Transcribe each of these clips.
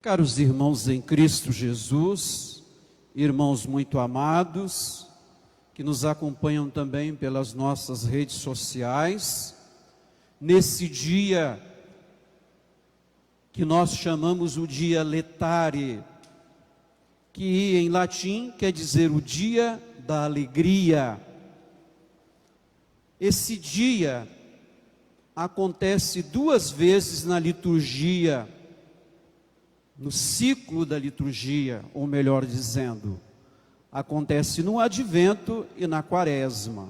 Caros irmãos em Cristo Jesus, irmãos muito amados, que nos acompanham também pelas nossas redes sociais, nesse dia que nós chamamos o dia Letare, que em latim quer dizer o dia da alegria. Esse dia acontece 2 vezes na liturgia, no ciclo da liturgia, ou melhor dizendo, acontece no Advento e na Quaresma.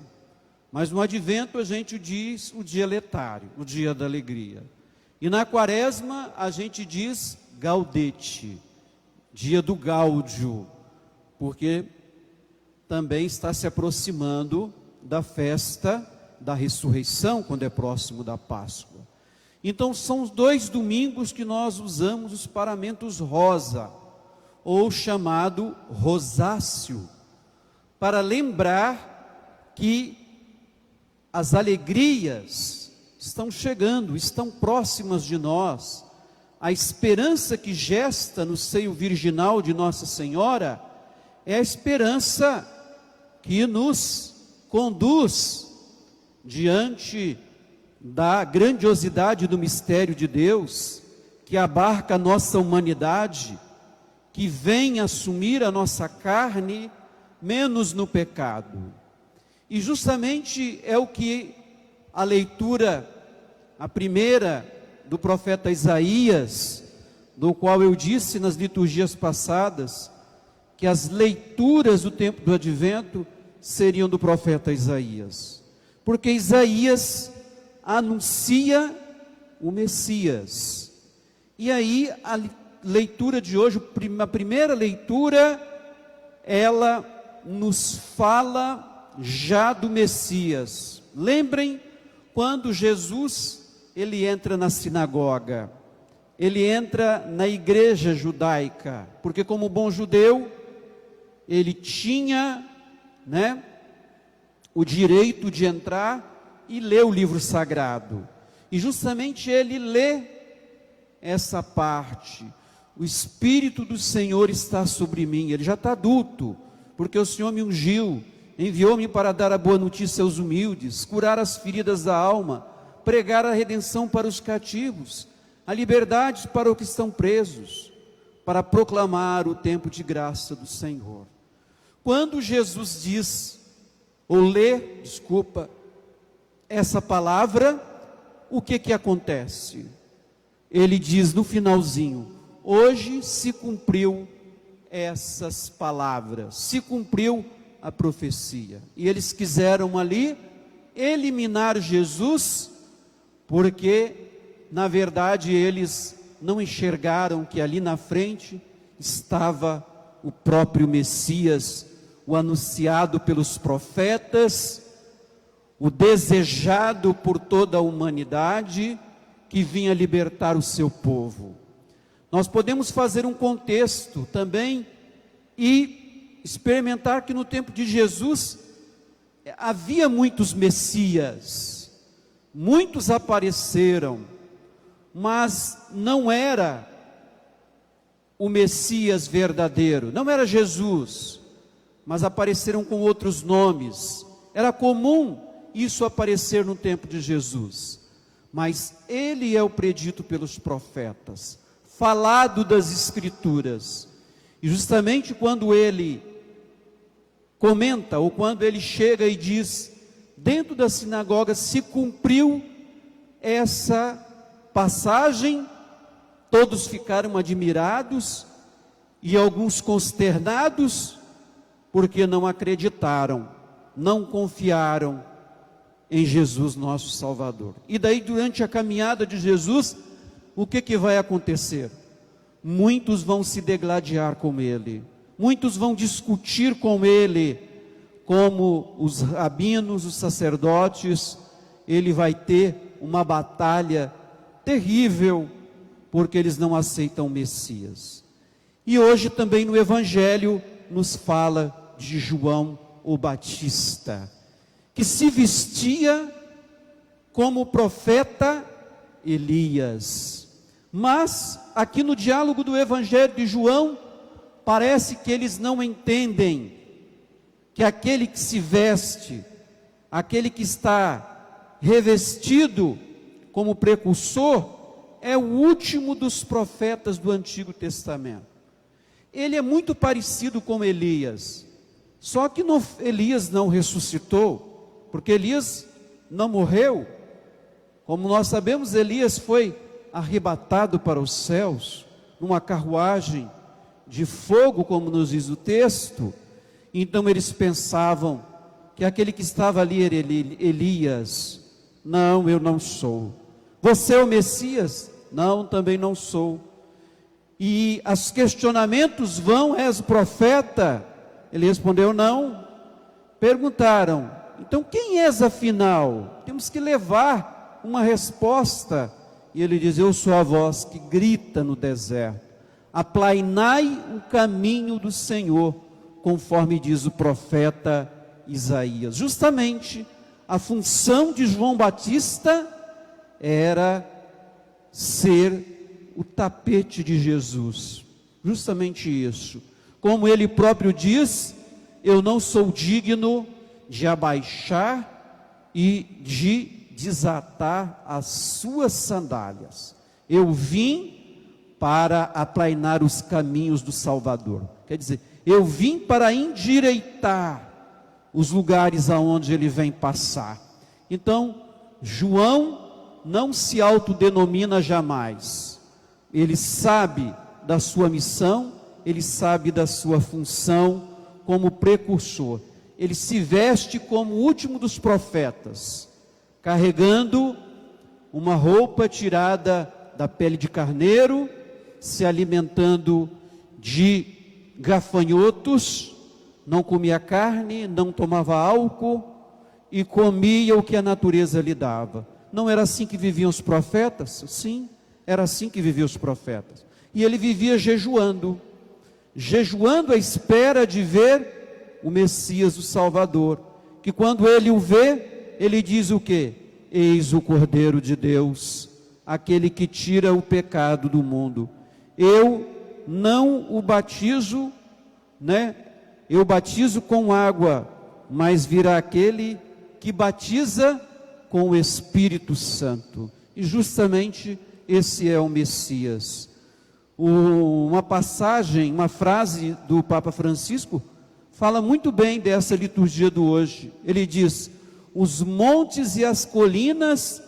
Mas no Advento a gente diz o dia letário, o dia da alegria. E na Quaresma a gente diz Gaudete, dia do Gáudio, porque também está se aproximando da festa da ressurreição, quando é próximo da Páscoa. Então são os 2 domingos que nós usamos os paramentos rosa, ou chamado rosáceo, para lembrar que as alegrias estão chegando, estão próximas de nós. A esperança que gesta no seio virginal de Nossa Senhora é a esperança que nos conduz diante da grandiosidade do mistério de Deus, que abarca a nossa humanidade, que vem assumir a nossa carne, menos no pecado. E justamente é o que a leitura, a primeira do profeta Isaías, do qual eu disse nas liturgias passadas, que as leituras do tempo do Advento seriam do profeta Isaías, porque Isaías anuncia o Messias. E aí a leitura de hoje, a primeira leitura, ela nos fala já do Messias. Lembrem quando Jesus, ele entra na sinagoga, ele entra na igreja judaica, porque como bom judeu, ele tinha, o direito de entrar e ler o livro sagrado. E justamente ele lê essa parte: o Espírito do Senhor está sobre mim. Ele já está adulto, porque o Senhor me ungiu, enviou-me para dar a boa notícia aos humildes, curar as feridas da alma, pregar a redenção para os cativos, a liberdade para os que estão presos, para proclamar o tempo de graça do Senhor. Quando Jesus diz, ou lê, essa palavra, o que acontece? Ele diz no finalzinho: hoje se cumpriu essas palavras, se cumpriu a profecia. E eles quiseram ali eliminar Jesus, porque na verdade eles não enxergaram que ali na frente estava o próprio Messias, o anunciado pelos profetas, o desejado por toda a humanidade, que vinha libertar o seu povo. Nós podemos fazer um contexto também e experimentar que no tempo de Jesus havia muitos Messias, muitos apareceram, mas não era o Messias verdadeiro, não era Jesus, mas apareceram com outros nomes. Era comum isso aparecer no tempo de Jesus, mas ele é o predito pelos profetas, falado das Escrituras. E justamente quando ele comenta, ou quando ele chega e diz, dentro da sinagoga se cumpriu essa passagem, todos ficaram admirados e alguns consternados, porque não acreditaram, não confiaram em Jesus nosso Salvador. E daí, durante a caminhada de Jesus, o que vai acontecer? Muitos vão se degladiar com ele, muitos vão discutir com ele, como os rabinos, os sacerdotes. Ele vai ter uma batalha terrível, porque eles não aceitam o Messias. E hoje também no Evangelho nos fala de João o Batista, que se vestia como o profeta Elias, Mas, aqui no diálogo do Evangelho de João, parece que eles não entendem que aquele que se veste, aquele que está revestido como precursor, é o último dos profetas do Antigo Testamento. Ele é muito parecido com Elias, só que Elias não ressuscitou, porque Elias não morreu. Como nós sabemos, Elias foi arrebatado para os céus, numa carruagem de fogo, como nos diz o texto. Então eles pensavam que aquele que estava ali era Elias. Não, eu não sou. Você é o Messias? Não, também não sou. E os questionamentos vão: és o profeta? Ele respondeu: não. Perguntaram: então quem és afinal? Temos que levar uma resposta. E ele diz: eu sou a voz que grita no deserto, aplainai o caminho do Senhor, conforme diz o profeta Isaías. Justamente a função de João Batista era ser o tapete de Jesus, justamente isso. Como ele próprio diz: eu não sou digno de abaixar e de desatar as suas sandálias. Eu vim para aplainar os caminhos do Salvador. Quer dizer, eu vim para endireitar os lugares aonde ele vem passar. Então, João não se autodenomina jamais. Ele sabe da sua missão, ele sabe da sua função como precursor. Ele se veste como o último dos profetas, carregando uma roupa tirada da pele de carneiro, se alimentando de gafanhotos, não comia carne, não tomava álcool e comia o que a natureza lhe dava. Não era assim que viviam os profetas? Sim, era assim que viviam os profetas. E ele vivia jejuando à espera de ver o Messias, o Salvador, que quando ele o vê, ele diz o quê? Eis o Cordeiro de Deus, aquele que tira o pecado do mundo. Eu não o batizo, eu batizo com água, mas virá aquele que batiza com o Espírito Santo. E justamente esse é o Messias. Uma passagem, uma frase do Papa Francisco fala muito bem dessa liturgia do hoje. Ele diz: os montes e as colinas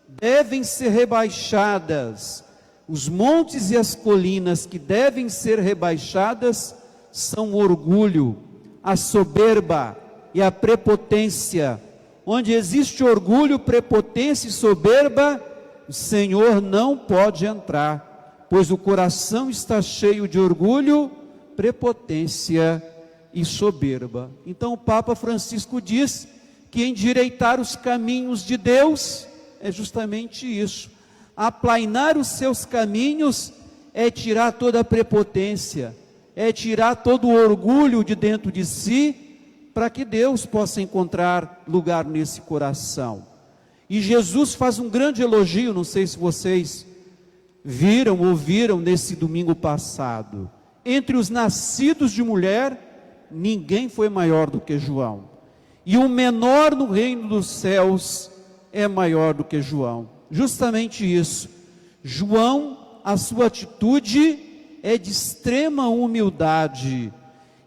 devem ser rebaixadas. Os montes e as colinas que devem ser rebaixadas são o orgulho, a soberba e a prepotência. Onde existe orgulho, prepotência e soberba, o Senhor não pode entrar, pois o coração está cheio de orgulho, prepotência e soberba. Então o Papa Francisco diz que endireitar os caminhos de Deus é justamente isso. Aplainar os seus caminhos é tirar toda a prepotência, é tirar todo o orgulho de dentro de si, para que Deus possa encontrar lugar nesse coração. E Jesus faz um grande elogio, não sei se vocês ouviram nesse domingo passado. Entre os nascidos de mulher, ninguém foi maior do que João. E o menor no reino dos céus é maior do que João. Justamente isso. João, a sua atitude é de extrema humildade.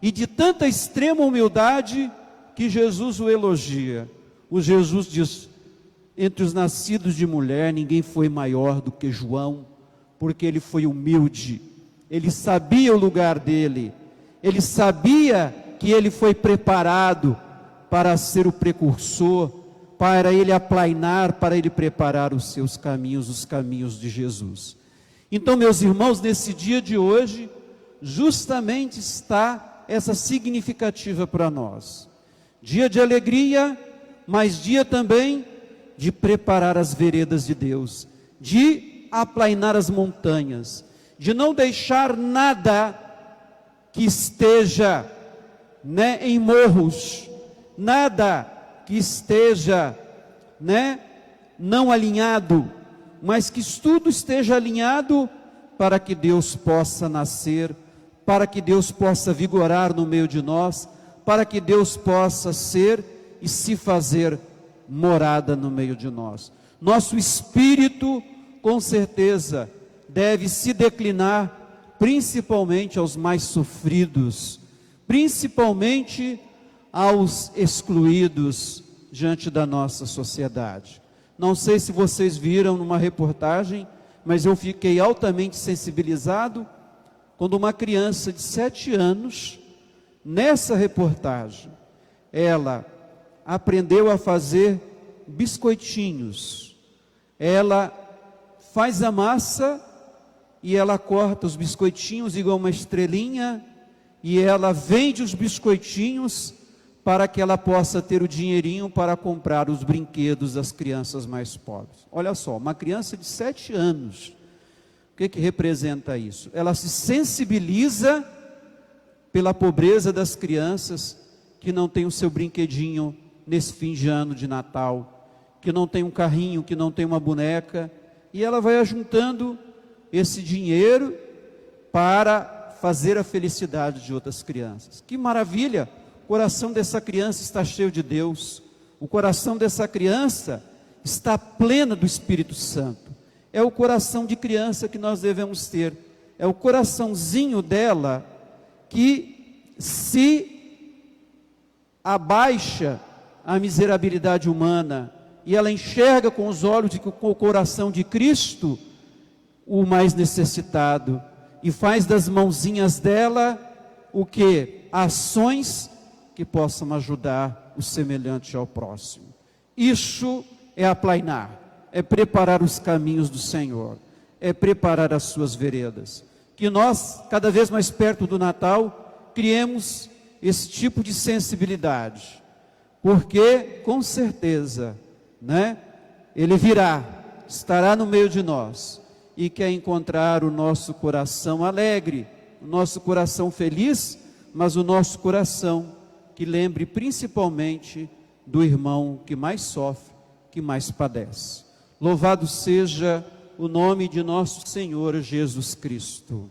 E de tanta extrema humildade que Jesus o elogia. O Jesus diz: entre os nascidos de mulher, ninguém foi maior do que João, porque ele foi humilde, ele sabia o lugar dele, ele sabia que ele foi preparado para ser o precursor, para ele aplainar, para ele preparar os seus caminhos, os caminhos de Jesus. Então, meus irmãos, nesse dia de hoje, justamente está essa significativa para nós. Dia de alegria, mas dia também de preparar as veredas de Deus, de aplainar as montanhas, de não deixar nada que esteja em morros, nada que esteja não alinhado, mas que tudo esteja alinhado para que Deus possa nascer, para que Deus possa vigorar no meio de nós, para que Deus possa ser e se fazer morada no meio de nós. Nosso espírito, com certeza, deve se declinar principalmente aos mais sofridos, principalmente aos excluídos diante da nossa sociedade. Não sei se vocês viram numa reportagem, mas eu fiquei altamente sensibilizado quando uma criança de 7 anos, nessa reportagem, ela aprendeu a fazer biscoitinhos. Ela faz a massa e ela corta os biscoitinhos igual uma estrelinha e ela vende os biscoitinhos para que ela possa ter o dinheirinho para comprar os brinquedos das crianças mais pobres. Olha só, uma criança de 7 anos, o que representa isso? Ela se sensibiliza pela pobreza das crianças que não tem o seu brinquedinho nesse fim de ano de Natal, que não tem um carrinho, que não tem uma boneca, e ela vai ajuntando esse dinheiro para fazer a felicidade de outras crianças. Que maravilha! O coração dessa criança está cheio de Deus, o coração dessa criança está pleno do Espírito Santo. É o coração de criança que nós devemos ter, é o coraçãozinho dela que se abaixa à miserabilidade humana, e ela enxerga com os olhos e com o coração de Cristo o mais necessitado, e faz das mãozinhas dela o que? Ações que possam ajudar o semelhante ao próximo. Isso é aplainar, é preparar os caminhos do Senhor, é preparar as suas veredas. Que nós, cada vez mais perto do Natal, criemos esse tipo de sensibilidade, porque com certeza, Ele virá, estará no meio de nós e quer encontrar o nosso coração alegre, o nosso coração feliz, mas o nosso coração que lembre principalmente do irmão que mais sofre, que mais padece. Louvado seja o nome de nosso Senhor Jesus Cristo.